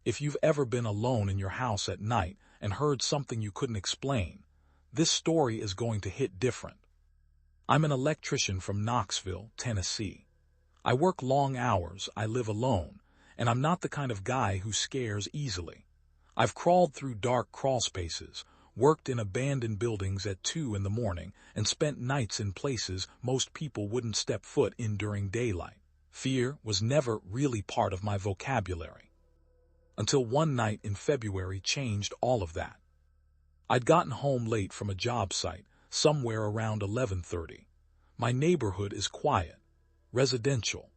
If you've ever been alone in your house at night and heard something you couldn't explain, this story is going to hit different. I'm an electrician from Knoxville, Tennessee. I work long hours, I live alone, and I'm not the kind of guy who scares easily. I've crawled through dark crawl spaces, worked in abandoned buildings at 2 in the morning, and spent nights in places most people wouldn't step foot in during daylight. Fear was never really part of my vocabulary. Until one night in February changed all of that. I'd gotten home late from a job site, somewhere around 11:30. My neighborhood is quiet, residential,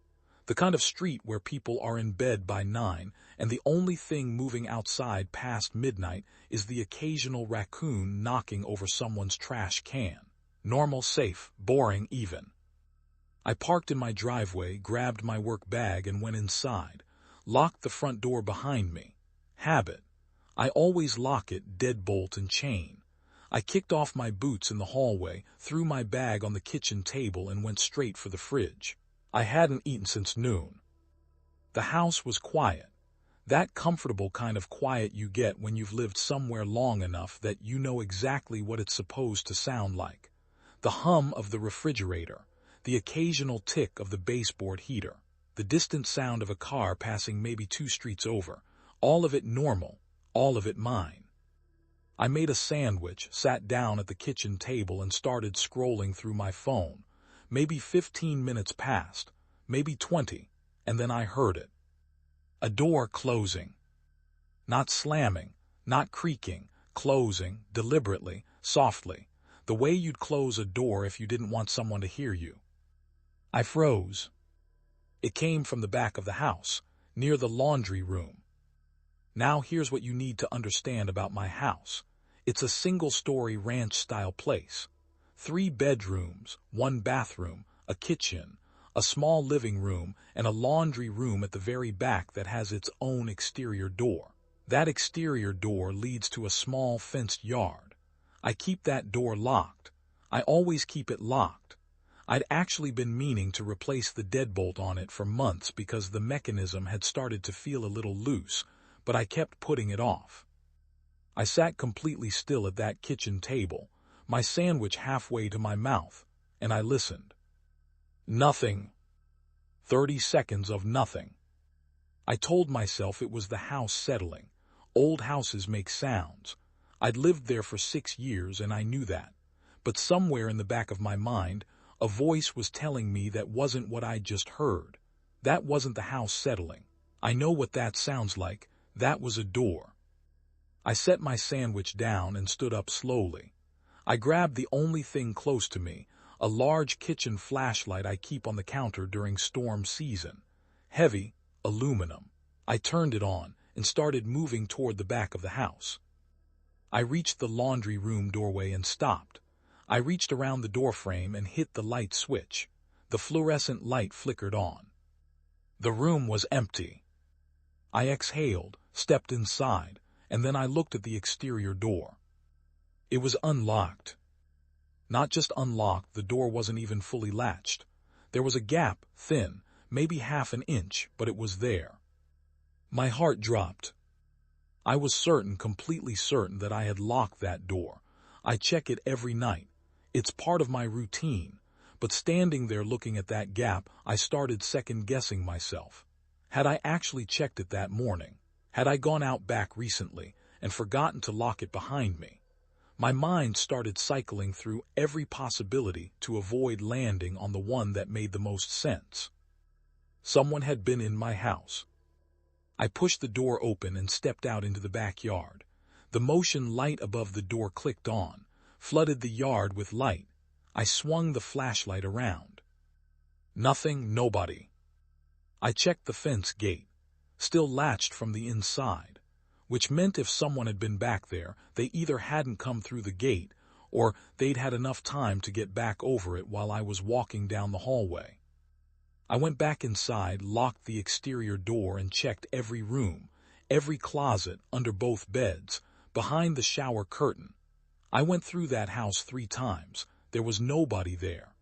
the kind of street where people are in bed by 9, and the only thing moving outside past midnight is the occasional raccoon knocking over someone's trash can. Normal, safe, boring even. I parked in my driveway, grabbed my work bag and went inside, locked the front door behind me. Habit. I always lock it, deadbolt and chain. I kicked off my boots in the hallway, threw my bag on the kitchen table and went straight for the fridge. I hadn't eaten since noon. The house was quiet. That comfortable kind of quiet you get when you've lived somewhere long enough that you know exactly what it's supposed to sound like. The hum of the refrigerator, the occasional tick of the baseboard heater, the distant sound of a car passing maybe 2 streets over, all of it normal, all of it mine. I made a sandwich, sat down at the kitchen table and started scrolling through my phone. Maybe 15 minutes passed, maybe 20, and then I heard it. A door closing. Not slamming, not creaking, closing, deliberately, softly, the way you'd close a door if you didn't want someone to hear you. I froze. It came from the back of the house, near the laundry room. Now here's what you need to understand about my house. It's a single-story ranch-style place. 3 bedrooms, 1 bathroom, a kitchen, a small living room, and a laundry room at the very back that has its own exterior door. That exterior door leads to a small fenced yard. I keep that door locked. I always keep it locked. I'd actually been meaning to replace the deadbolt on it for months because the mechanism had started to feel a little loose, but I kept putting it off. I sat completely still at that kitchen table, my sandwich halfway to my mouth, and I listened. Nothing. 30 seconds of nothing. I told myself it was the house settling. Old houses make sounds. I'd lived there for 6 years and I knew that. But somewhere in the back of my mind, a voice was telling me that wasn't what I'd just heard. That wasn't the house settling. I know what that sounds like. That was a door. I set my sandwich down and stood up slowly. I grabbed the only thing close to me, a large kitchen flashlight I keep on the counter during storm season. Heavy, aluminum. I turned it on and started moving toward the back of the house. I reached the laundry room doorway and stopped. I reached around the doorframe and hit the light switch. The fluorescent light flickered on. The room was empty. I exhaled, stepped inside, and then I looked at the exterior door. It was unlocked. Not just unlocked, the door wasn't even fully latched. There was a gap, thin, maybe half an inch, but it was there. My heart dropped. I was certain, completely certain, that I had locked that door. I check it every night. It's part of my routine. But standing there looking at that gap, I started second-guessing myself. Had I actually checked it that morning? Had I gone out back recently and forgotten to lock it behind me? My mind started cycling through every possibility to avoid landing on the one that made the most sense. Someone had been in my house. I pushed the door open and stepped out into the backyard. The motion light above the door clicked on, flooded the yard with light. I swung the flashlight around. Nothing, nobody. I checked the fence gate, still latched from the inside, which meant if someone had been back there, they either hadn't come through the gate or they'd had enough time to get back over it while I was walking down the hallway. I went back inside, locked the exterior door, and checked every room, every closet, under both beds, behind the shower curtain. I went through that house 3 times. There was nobody there.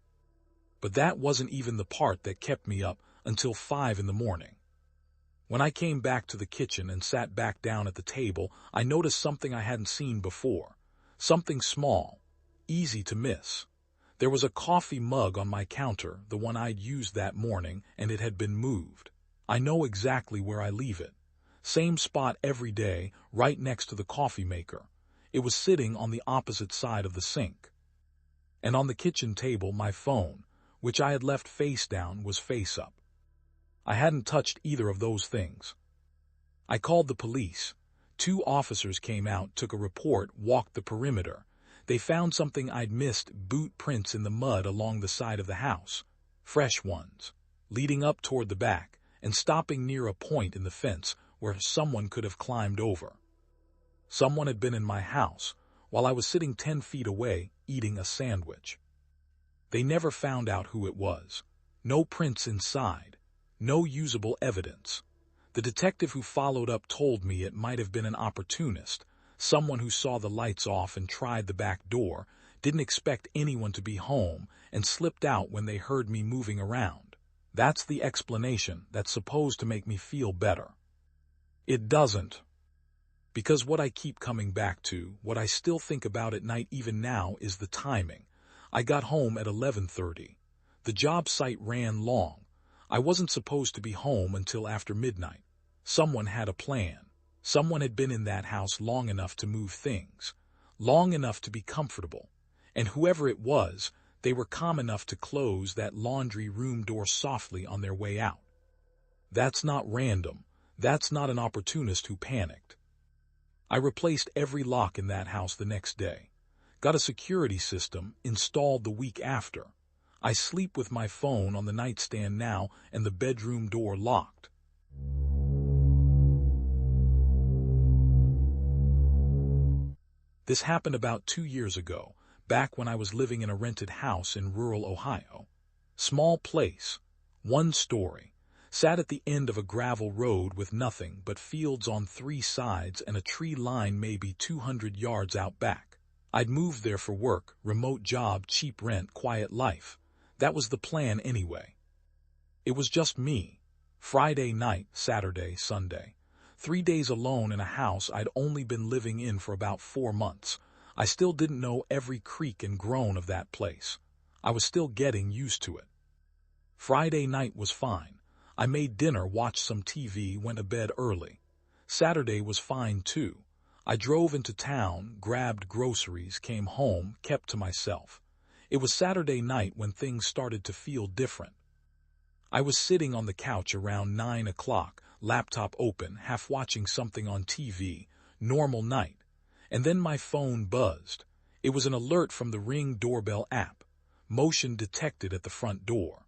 But that wasn't even the part that kept me up until 5 in the morning. When I came back to the kitchen and sat back down at the table, I noticed something I hadn't seen before. Something small, easy to miss. There was a coffee mug on my counter, the one I'd used that morning, and it had been moved. I know exactly where I leave it. Same spot every day, right next to the coffee maker. It was sitting on the opposite side of the sink. And on the kitchen table, my phone, which I had left face down, was face up. I hadn't touched either of those things. I called the police. 2 officers came out, took a report, walked the perimeter. They found something I'd missed, boot prints in the mud along the side of the house. Fresh ones, leading up toward the back, and stopping near a point in the fence where someone could have climbed over. Someone had been in my house while I was sitting 10 feet away eating a sandwich. They never found out who it was. No prints inside. No usable evidence. The detective who followed up told me it might have been an opportunist, someone who saw the lights off and tried the back door, didn't expect anyone to be home, and slipped out when they heard me moving around. That's the explanation that's supposed to make me feel better. It doesn't. Because what I keep coming back to, what I still think about at night even now, is the timing. I got home at 11:30. The job site ran long. I wasn't supposed to be home until after midnight. Someone had a plan. Someone had been in that house long enough to move things, long enough to be comfortable. And whoever it was, they were calm enough to close that laundry room door softly on their way out. That's not random. That's not an opportunist who panicked. I replaced every lock in that house the next day. Got a security system installed the week after. I sleep with my phone on the nightstand now and the bedroom door locked. This happened about 2 years ago, back when I was living in a rented house in rural Ohio. Small place, 1 story, sat at the end of a gravel road with nothing but fields on 3 sides and a tree line maybe 200 yards out back. I'd moved there for work, remote job, cheap rent, quiet life. That was the plan anyway. It was just me. Friday night, Saturday, Sunday. 3 days alone in a house I'd only been living in for about 4 months. I still didn't know every creak and groan of that place. I was still getting used to it. Friday night was fine. I made dinner, watched some TV, went to bed early. Saturday was fine too. I drove into town, grabbed groceries, came home, kept to myself. It was Saturday night when things started to feel different. I was sitting on the couch around 9 o'clock, laptop open, half watching something on TV, normal night. And then my phone buzzed. It was an alert from the Ring doorbell app. Motion detected at the front door.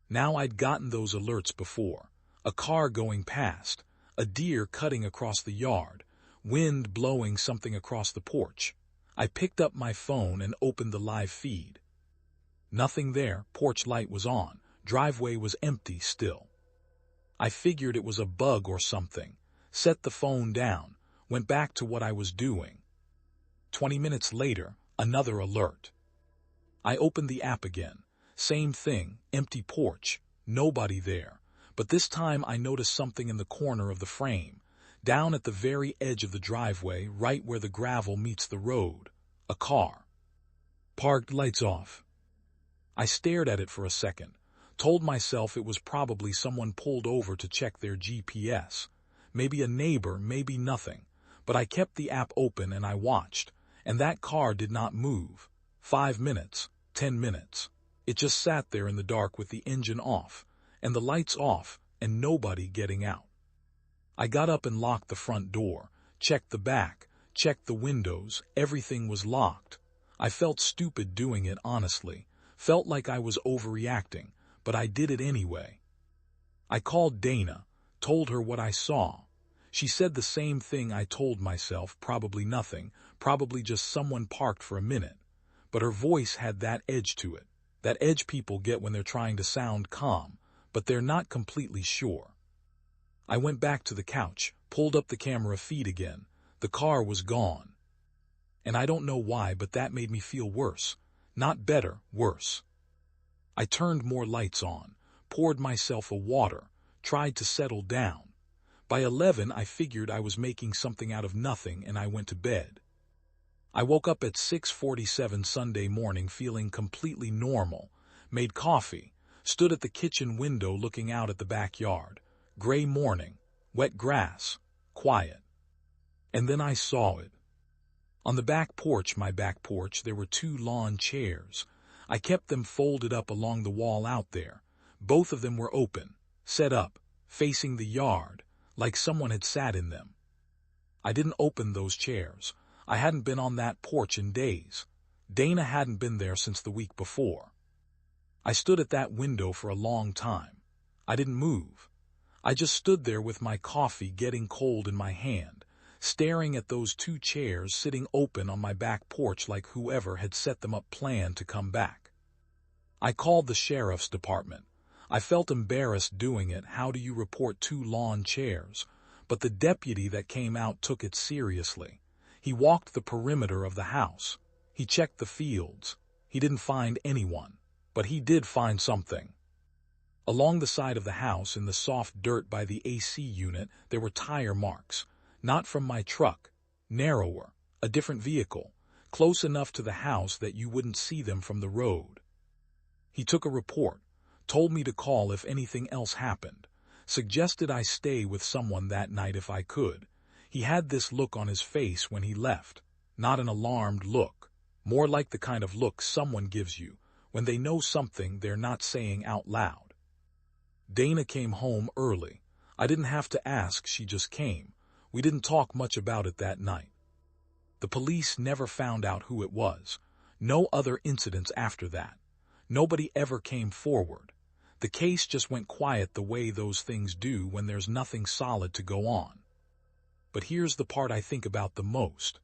Now I'd gotten those alerts before. A car going past, a deer cutting across the yard, wind blowing something across the porch. I picked up my phone and opened the live feed. Nothing there, porch light was on, driveway was empty still. I figured it was a bug or something, set the phone down, went back to what I was doing. 20 minutes later, another alert. I opened the app again, same thing, empty porch, nobody there, but this time I noticed something in the corner of the frame. Down at the very edge of the driveway, right where the gravel meets the road, a car. Parked, lights off. I stared at it for a second, told myself it was probably someone pulled over to check their GPS. Maybe a neighbor, maybe nothing. But I kept the app open and I watched, and that car did not move. 5 minutes, 10 minutes. It just sat there in the dark with the engine off, and the lights off, and nobody getting out. I got up and locked the front door, checked the back, checked the windows, everything was locked. I felt stupid doing it, honestly. Felt like I was overreacting, but I did it anyway. I called Dana, told her what I saw. She said the same thing I told myself, probably nothing, probably just someone parked for a minute. But her voice had that edge to it, that edge people get when they're trying to sound calm, but they're not completely sure. I went back to the couch, pulled up the camera feed again. The car was gone. And I don't know why, but that made me feel worse. Not better, worse. I turned more lights on, poured myself a water, tried to settle down. By 11 I figured I was making something out of nothing and I went to bed. I woke up at 6:47 Sunday morning feeling completely normal, made coffee, stood at the kitchen window looking out at the backyard. Gray morning, wet grass, quiet. And then I saw it. On the back porch, my back porch, there were 2 lawn chairs. I kept them folded up along the wall out there. Both of them were open, set up, facing the yard, like someone had sat in them. I didn't open those chairs. I hadn't been on that porch in days. Dana hadn't been there since the week before. I stood at that window for a long time. I didn't move. I just stood there with my coffee getting cold in my hand, staring at those 2 chairs sitting open on my back porch like whoever had set them up planned to come back. I called the sheriff's department. I felt embarrassed doing it. How do you report 2 lawn chairs? But the deputy that came out took it seriously. He walked the perimeter of the house. He checked the fields. He didn't find anyone, but he did find something. Along the side of the house, in the soft dirt by the AC unit, there were tire marks. Not from my truck, narrower, a different vehicle, close enough to the house that you wouldn't see them from the road. He took a report, told me to call if anything else happened, suggested I stay with someone that night if I could. He had this look on his face when he left, not an alarmed look, more like the kind of look someone gives you when they know something they're not saying out loud. Dana came home early. I didn't have to ask, she just came. We didn't talk much about it that night. The police never found out who it was. No other incidents after that. Nobody ever came forward. The case just went quiet the way those things do when there's nothing solid to go on. But here's the part I think about the most.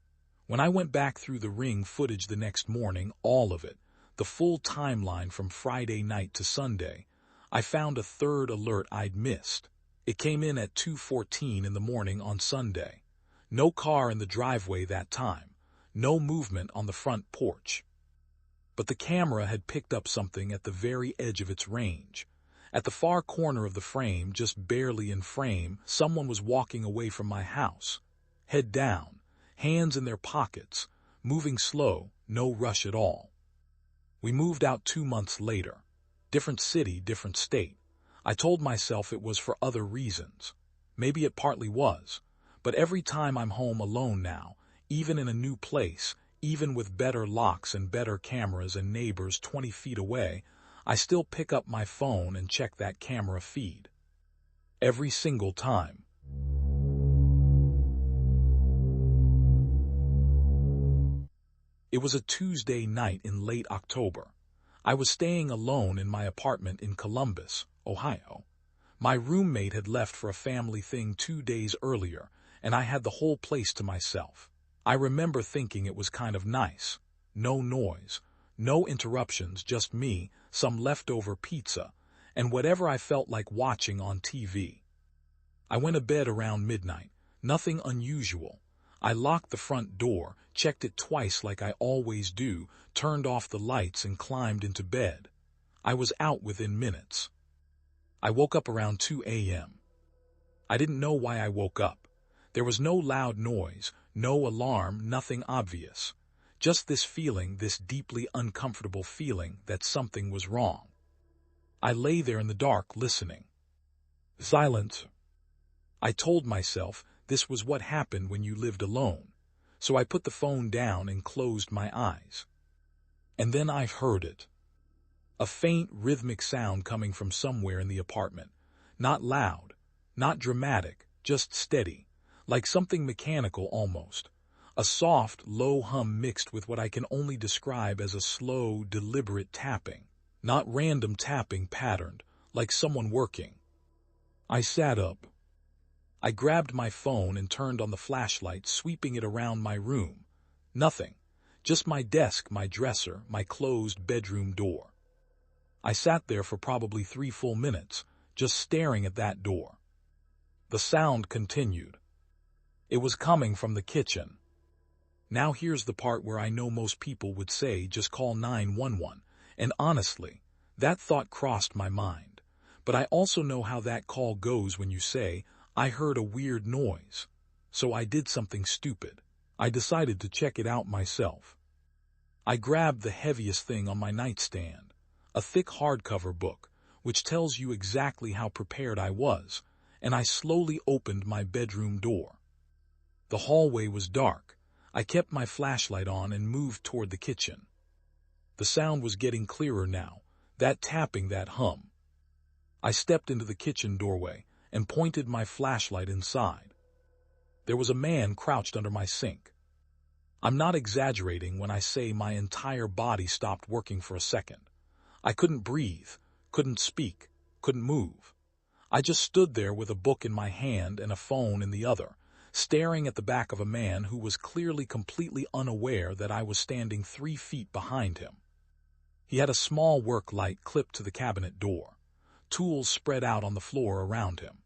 When I went back through the Ring footage the next morning, all of it, the full timeline from Friday night to Sunday, I found a third alert I'd missed. It came in at 2:14 in the morning on Sunday. No car in the driveway that time. No movement on the front porch. But the camera had picked up something at the very edge of its range. At the far corner of the frame, just barely in frame, someone was walking away from my house. Head down, hands in their pockets, moving slow, no rush at all. We moved out 2 months later. Different city, different state. I told myself it was for other reasons. Maybe it partly was. But every time I'm home alone now, even in a new place, even with better locks and better cameras and neighbors 20 feet away, I still pick up my phone and check that camera feed. Every single time. It was a Tuesday night in late October. I was staying alone in my apartment in Columbus, Ohio. My roommate had left for a family thing 2 days earlier, and I had the whole place to myself. I remember thinking it was kind of nice. No noise, no interruptions, just me, some leftover pizza, and whatever I felt like watching on TV. I went to bed around midnight, nothing unusual. I locked the front door, checked it twice like I always do, turned off the lights and climbed into bed. I was out within minutes. I woke up around 2 a.m. I didn't know why I woke up. There was no loud noise, no alarm, nothing obvious. Just this feeling, this deeply uncomfortable feeling that something was wrong. I lay there in the dark listening. Silence. I told myself this was what happened when you lived alone, so I put the phone down and closed my eyes. And then I heard it. A faint, rhythmic sound coming from somewhere in the apartment. Not loud, not dramatic, just steady, like something mechanical almost. A soft, low hum mixed with what I can only describe as a slow, deliberate tapping. Not random tapping patterned, like someone working. I sat up. I grabbed my phone and turned on the flashlight, sweeping it around my room. Nothing. Just my desk, my dresser, my closed bedroom door. I sat there for probably 3 full minutes, just staring at that door. The sound continued. It was coming from the kitchen. Now here's the part where I know most people would say just call 911, and honestly, that thought crossed my mind. But I also know how that call goes when you say, I heard a weird noise. So I did something stupid. I decided to check it out myself. I grabbed the heaviest thing on my nightstand, a thick hardcover book, which tells you exactly how prepared I was, and I slowly opened my bedroom door. The hallway was dark. I kept my flashlight on and moved toward the kitchen. The sound was getting clearer now, that tapping, that hum. I stepped into the kitchen doorway and pointed my flashlight inside. There was a man crouched under my sink. I'm not exaggerating when I say my entire body stopped working for a second. I couldn't breathe, couldn't speak, couldn't move. I just stood there with a book in my hand and a phone in the other, staring at the back of a man who was clearly completely unaware that I was standing 3 feet behind him. He had a small work light clipped to the cabinet door, tools spread out on the floor around him.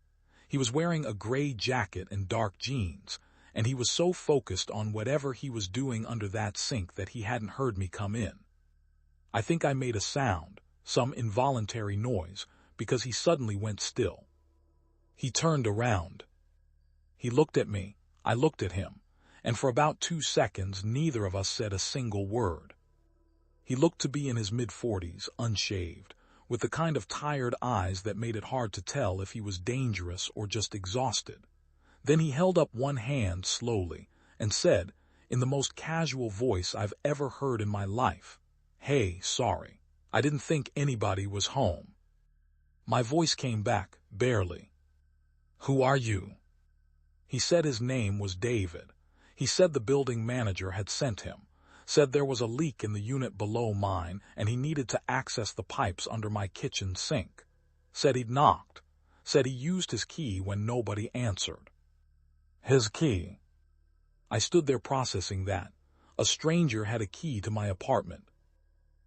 He was wearing a gray jacket and dark jeans, and he was so focused on whatever he was doing under that sink that he hadn't heard me come in. I think I made a sound, some involuntary noise, because he suddenly went still. He turned around. He looked at me, I looked at him, and for about 2 seconds neither of us said a single word. He looked to be in his mid-40s, unshaved, with the kind of tired eyes that made it hard to tell if he was dangerous or just exhausted. Then he held up one hand slowly and said, in the most casual voice I've ever heard in my life, "Hey, sorry, I didn't think anybody was home." My voice came back, barely. "Who are you?" He said his name was David. He said the building manager had sent him, said there was a leak in the unit below mine and he needed to access the pipes under my kitchen sink. Said he'd knocked. Said he used his key when nobody answered. His key. I stood there processing that. A stranger had a key to my apartment.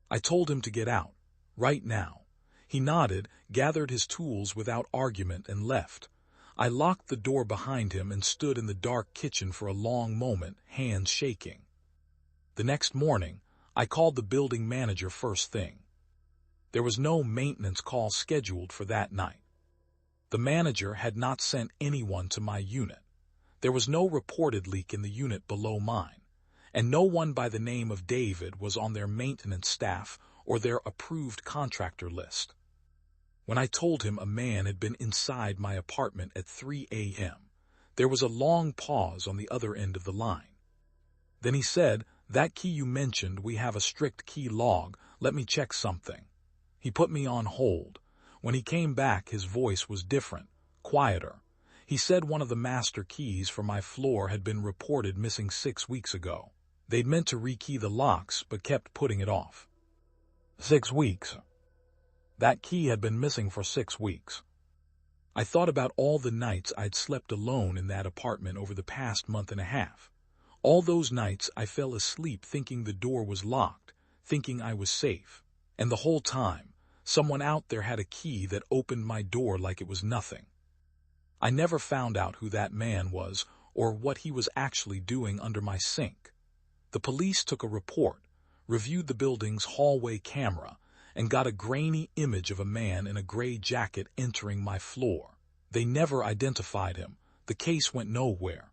I told him to get out, right now. He nodded, gathered his tools without argument, and left. I locked the door behind him and stood in the dark kitchen for a long moment, hands shaking. The next morning, I called the building manager first thing. There was no maintenance call scheduled for that night. The manager had not sent anyone to my unit. There was no reported leak in the unit below mine, and no one by the name of David was on their maintenance staff or their approved contractor list. When I told him a man had been inside my apartment at 3 a.m., there was a long pause on the other end of the line. Then he said, "That key you mentioned, we have a strict key log. Let me check something." He put me on hold. When he came back, his voice was different, quieter. He said one of the master keys for my floor had been reported missing 6 weeks ago. They'd meant to rekey the locks, but kept putting it off. 6 weeks. That key had been missing for 6 weeks. I thought about all the nights I'd slept alone in that apartment over the past month and a half. All those nights I fell asleep thinking the door was locked, thinking I was safe. And the whole time, someone out there had a key that opened my door like it was nothing. I never found out who that man was or what he was actually doing under my sink. The police took a report, reviewed the building's hallway camera, and got a grainy image of a man in a gray jacket entering my floor. They never identified him. The case went nowhere.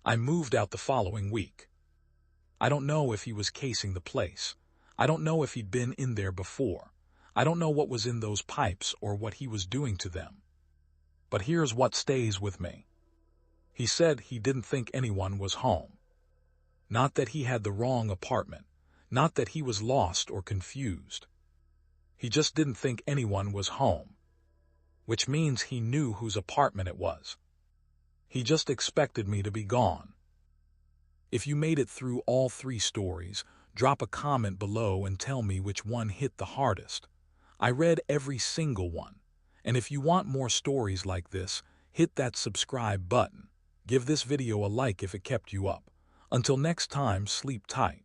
I moved out the following week. I don't know if he was casing the place. I don't know if he'd been in there before. I don't know what was in those pipes or what he was doing to them. But here's what stays with me. He said he didn't think anyone was home. Not that he had the wrong apartment. Not that he was lost or confused. He just didn't think anyone was home. Which means he knew whose apartment it was. He just expected me to be gone. If you made it through all 3 stories, drop a comment below and tell me which one hit the hardest. I read every single one. And if you want more stories like this, hit that subscribe button. Give this video a like if it kept you up. Until next time, sleep tight.